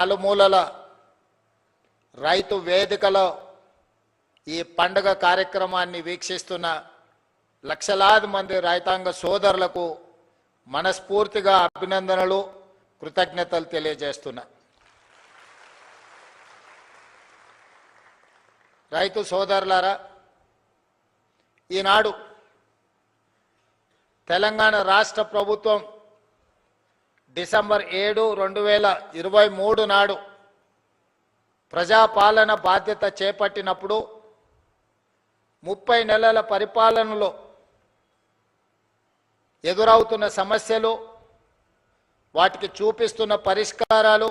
నలుమూలల రైతు వేదికలో ఈ పండుగ కార్యక్రమాన్ని వీక్షిస్తున్న లక్షలాది మంది రైతాంగ సోదరులకు మనస్ఫూర్తిగా అభినందనలు కృతజ్ఞతలు తెలియజేస్తున్నా. రైతు సోదరులారా, ఈనాడు తెలంగాణ రాష్ట్ర ప్రభుత్వం డిసెంబర్ 7, 2023 నాడు ప్రజాపాలన బాధ్యత చేపట్టినప్పుడు 30 నెలల పరిపాలనలో ఎదురవుతున్న సమస్యలు, వాటికి చూపిస్తున్న పరిష్కారాలు,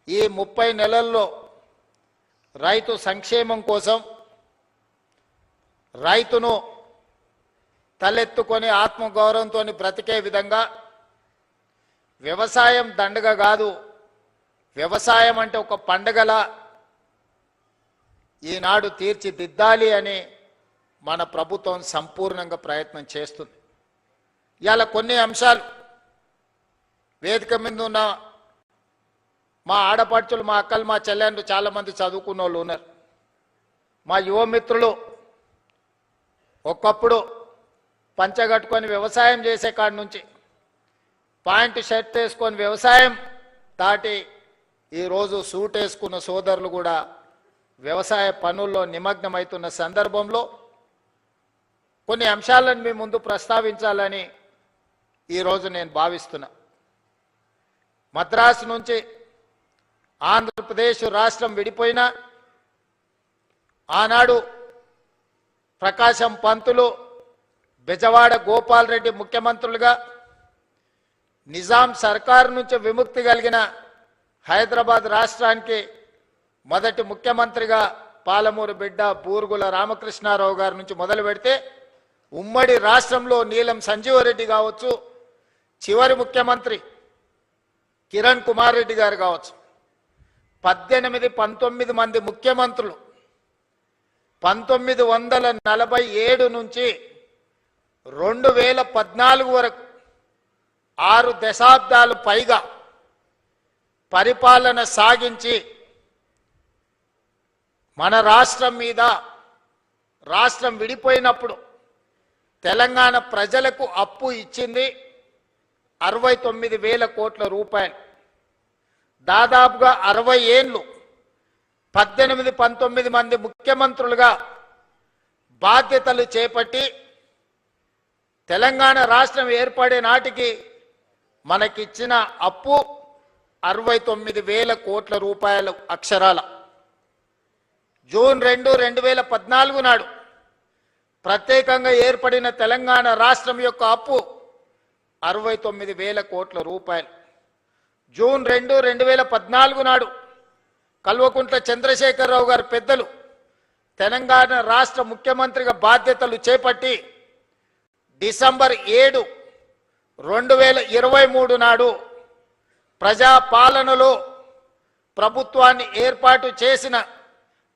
ఈ 30 నెలల్లో రైతు సంక్షేమం కోసం రైతును తలెత్తుకొని ఆత్మగౌరవంతో బ్రతికే విధంగా వ్యవసాయం దండగ కాదు, వ్యవసాయం అంటే ఒక పండగలా ఈనాడు తీర్చిదిద్దాలి అని మన ప్రభుత్వం సంపూర్ణంగా ప్రయత్నం చేస్తుంది. ఇవాళ కొన్ని అంశాలు వేదిక మీద ఉన్న మా ఆడపడుచులు, మా అక్కలు, మా చెల్లెండ్రు చాలామంది చదువుకున్న వాళ్ళు ఉన్నారు. మా యువమిత్రులు ఒకప్పుడు పంచగట్టుకొని వ్యవసాయం చేసే కాడి నుంచి ప్యాంటు షర్ట్ వేసుకొని వ్యవసాయం దాటి ఈరోజు సూట్ వేసుకున్న సోదరులు కూడా వ్యవసాయ పనుల్లో నిమగ్నమవుతున్న సందర్భంలో కొన్ని అంశాలను మీ ముందు ప్రస్తావించాలని ఈరోజు నేను భావిస్తున్నా. మద్రాసు నుంచి ఆంధ్రప్రదేశ్ రాష్ట్రం విడిపోయినా ఆనాడు ప్రకాశం పంతులు, బెజవాడ గోపాల్ రెడ్డి ముఖ్యమంత్రులుగా, నిజాం సర్కారు నుంచి విముక్తి కలిగిన హైదరాబాద్ రాష్ట్రానికి మొదటి ముఖ్యమంత్రిగా పాలమూరు బిడ్డ బూరుగుల రామకృష్ణారావు గారి నుంచి మొదలు పెడితే ఉమ్మడి రాష్ట్రంలో నీలం సంజీవరెడ్డి కావచ్చు, చివరి ముఖ్యమంత్రి కిరణ్ కుమార్ రెడ్డి గారు కావచ్చు, 19 మంది ముఖ్యమంత్రులు 1947 నుంచి 2014 వరకు 6 దశాబ్దాలు పైగా పరిపాలన సాగించి మన రాష్ట్రం మీద, రాష్ట్రం విడిపోయినప్పుడు తెలంగాణ ప్రజలకు అప్పు ఇచ్చింది 69,000 కోట్ల రూపాయలు. దాదాపుగా 60 ఏళ్ళు 18-19 మంది ముఖ్యమంత్రులుగా బాధ్యతలు చేపట్టి తెలంగాణ రాష్ట్రం ఏర్పడే నాటికి మనకిచ్చిన అప్పు 69,000 కోట్ల రూపాయలు అక్షరాల. జూన్ 2, 2014 నాడు ప్రత్యేకంగా ఏర్పడిన తెలంగాణ రాష్ట్రం యొక్క అప్పు 69,000 కోట్ల రూపాయలు. జూన్ 2, 2014 నాడు కల్వకుంట్ల చంద్రశేఖరరావు గారు పెద్దలు తెలంగాణ రాష్ట్ర ముఖ్యమంత్రిగా బాధ్యతలు చేపట్టి డిసెంబర్ 7, 2023 నాడు ప్రజాపాలనలో ప్రభుత్వాన్ని ఏర్పాటు చేసిన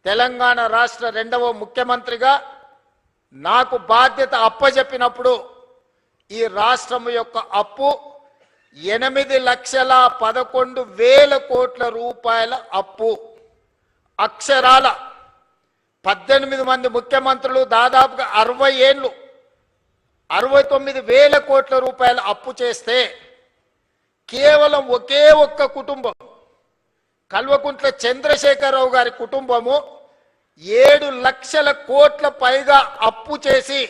తెలంగాణ రాష్ట్ర 2వ ముఖ్యమంత్రిగా నాకు బాధ్యత అప్పజెప్పినప్పుడు ఈ రాష్ట్రం యొక్క అప్పు 8,11,000 కోట్ల రూపాయల అప్పు. అక్షరాల 18 మంది ముఖ్యమంత్రులు దాదాపుగా 60 ఏళ్ళు 69,000 కోట్ల రూపాయల అప్పు చేస్తే కేవలం ఒకే ఒక్క కుటుంబం, కల్వకుంట్ల చంద్రశేఖరరావు గారి కుటుంబము 7 లక్షల కోట్ల పైగా అప్పు చేసి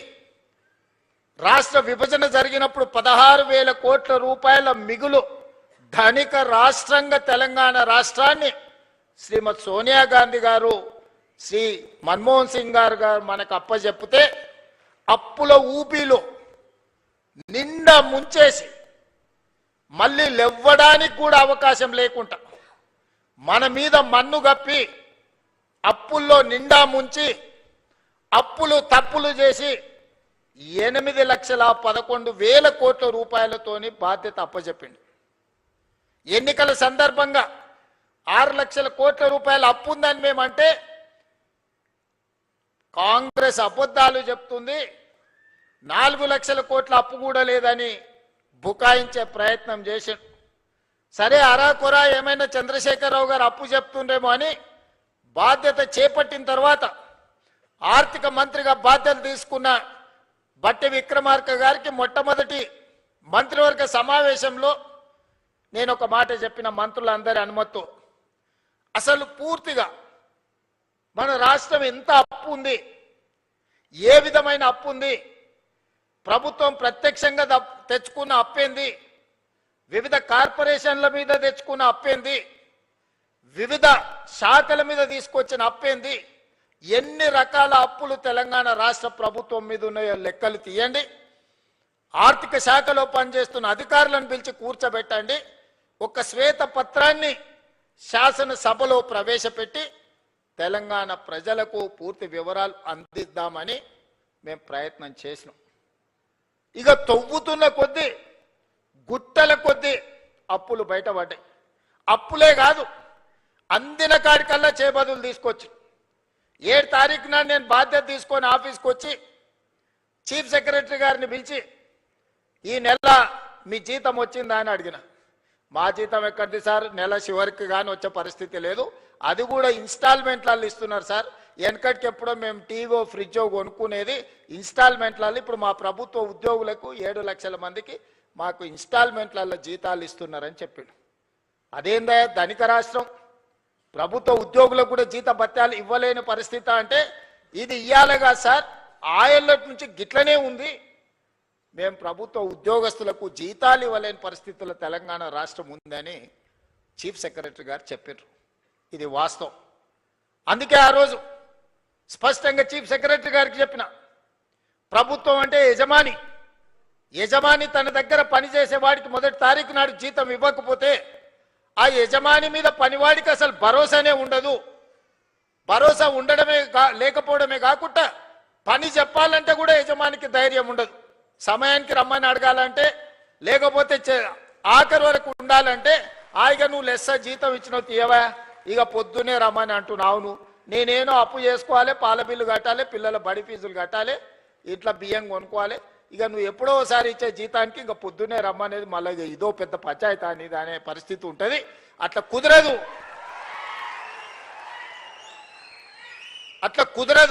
రాష్ట్ర విభజన జరిగినప్పుడు 16,000 కోట్ల రూపాయల మిగులు ధనిక రాష్ట్రంగా తెలంగాణ రాష్ట్రాన్ని శ్రీమతి సోనియా గాంధీ గారు, శ్రీ మన్మోహన్ సింగ్ గారు మనకు అప్పచెప్పితే అప్పుల ఊపిలో నిండా ముంచేసి మళ్ళీ లేవ్వడానికి కూడా అవకాశం లేకుండా మన మీద మన్ను గప్పి అప్పుల్లో నిండా ముంచి అప్పులు తప్పులు చేసి 8,11,000 కోట్ల రూపాయలతోని బాధ్యత అప్పచెప్పింది. ఎన్నికల సందర్భంగా 6 లక్షల కోట్ల రూపాయల అప్పు ఉందని మేమంటే కాంగ్రెస్ అబద్ధాలు చెప్తుంది, 4 లక్షల కోట్ల అప్పు కూడా లేదని బుకాయించే ప్రయత్నం చేశాడు. సరే అరాకొరా ఏమైనా చంద్రశేఖరరావు గారు అప్పు చెప్తుండేమో అని బాధ్యత చేపట్టిన తర్వాత ఆర్థిక మంత్రిగా బాధ్యత తీసుకున్న బట్టి విక్రమార్క గారికి మొట్టమొదటి మంత్రివర్గ సమావేశంలో నేను ఒక మాట చెప్పిన, మంత్రులందరి అనుమతితో, అసలు పూర్తిగా మన రాష్ట్రం ఎంత అప్పు ఉంది, ఏ విధమైన అప్పు ఉంది, ప్రభుత్వం ప్రత్యక్షంగా తెచ్చుకున్న అప్పేంది, వివిధ కార్పొరేషన్ల మీద తెచ్చుకున్న అప్పేంది, వివిధ శాఖల మీద తీసుకొచ్చిన అప్పేంది, ఎన్ని రకాల అప్పులు తెలంగాణ రాష్ట్ర ప్రభుత్వం మీద ఉన్నాయో లెక్కలు తీయండి. ఆర్థిక శాఖలో పనిచేస్తున్న అధికారులను పిలిచి కూర్చోబెట్టండి. ఒక శ్వేత పత్రాన్ని శాసనసభలో ప్రవేశపెట్టి తెలంగాణ ప్రజలకు పూర్తి వివరాలు అందిద్దామని మేము ప్రయత్నం చేసినాం. ఇక తవ్వుతున్న కొద్దీ గుట్టల కొద్దీ అప్పులు బయటపడ్డాయి. అప్పులే కాదు, అందిన కాడికల్లా చేబదులు తీసుకొచ్చి 7 తారీఖు నాడు నేను బాధ్యత తీసుకొని ఆఫీస్కి వచ్చి చీఫ్ సెక్రటరీ గారిని పిలిచి ఈ నెల మీ జీతం వచ్చిందా అని అడిగిన. మా జీతం ఎక్కడిది సార్, నెల చివరికి కానీ వచ్చే పరిస్థితి లేదు, అది కూడా ఇన్స్టాల్మెంట్లలో ఇస్తున్నారు సార్. వెనకటికి ఎప్పుడో మేము టీవో ఫ్రిడ్జో కొనుక్కునేది ఇన్స్టాల్మెంట్లలో, ఇప్పుడు మా ప్రభుత్వ ఉద్యోగులకు 7 లక్షల మందికి మాకు ఇన్స్టాల్మెంట్లలో జీతాలు ఇస్తున్నారని చెప్పిండు. అదేందా ధనిక రాష్ట్రం, ప్రభుత్వ ఉద్యోగులకు కూడా జీత భత్యాలు ఇవ్వలేని పరిస్థితి అంటే ఇది ఇయ్యాలిగా సార్, ఆయళ్ళ నుంచి గిట్లనే ఉంది. మేము ప్రభుత్వ ఉద్యోగస్తులకు జీతాలు ఇవ్వలేని పరిస్థితుల్లో తెలంగాణ రాష్ట్రం ఉందని చీఫ్ సెక్రటరీ గారు చెప్పారు. ఇది వాస్తవం. అందుకే ఆ రోజు స్పష్టంగా చీఫ్ సెక్రటరీ గారికి చెప్పిన, ప్రభుత్వం అంటే యజమాని, యజమాని తన దగ్గర పనిచేసే వాడికి మొదటి తారీఖు నాడు జీతం ఇవ్వకపోతే ఆ యజమాని మీద పనివాడికి అసలు భరోసానే ఉండదు. భరోసా ఉండడమే లేకపోవడమే కాకుండా పని చెప్పాలంటే కూడా యజమానికి ధైర్యం ఉండదు. సమయానికి రమ్మని అడగాలంటే, లేకపోతే ఆఖరి వరకు ఉండాలంటే ఆయిగా నువ్వు లెస్స జీతం ఇచ్చినావు తీయవా, ఇక పొద్దునే రమ్మని అంటున్నావు. నేనేనో అప్పు చేసుకోవాలి, పాల బిల్లు కట్టాలి, పిల్లల బడి ఫీజులు కట్టాలి, ఇట్లా బియ్యం కొనుక్కోవాలి, ఇక నువ్వు ఎప్పుడో ఒకసారి ఇచ్చే జీతానికి ఇంకా పొద్దున్నే రమ్మనేది మళ్ళీ ఇదో పెద్ద పంచాయతీ అనేది అనే పరిస్థితి ఉంటుంది. అట్లా కుదరదు, అట్లా కుదరదు.